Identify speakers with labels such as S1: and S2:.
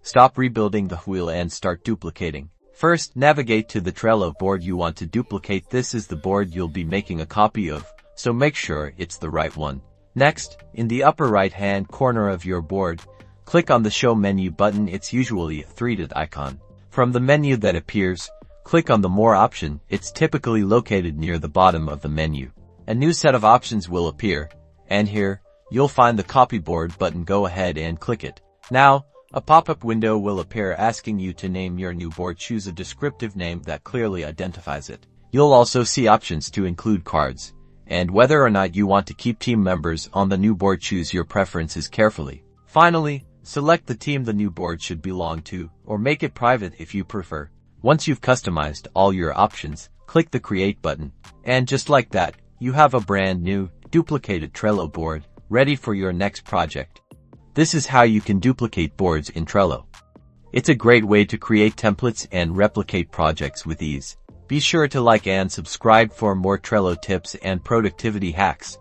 S1: Stop rebuilding the wheel and start duplicating. First, navigate to the Trello board you want to duplicate. This is the board you'll be making a copy of, so make sure it's the right one. Next, in the upper right-hand corner of your board, click on the Show Menu button. It's usually a three-dot icon. From the menu that appears, click on the More option. It's typically located near the bottom of the menu. A new set of options will appear, and here, you'll find the Copy Board button. Go ahead and click it. Now, a pop-up window will appear asking you to name your new board. Choose a descriptive name that clearly identifies it. You'll also see options to include cards, and whether or not you want to keep team members on the new board. Choose your preferences carefully. Finally, select the team the new board should belong to, or make it private if you prefer. Once you've customized all your options, click the Create button. And just like that, you have a brand new, duplicated Trello board, ready for your next project. This is how you can duplicate boards in Trello. It's a great way to create templates and replicate projects with ease. Be sure to like and subscribe for more Trello tips and productivity hacks.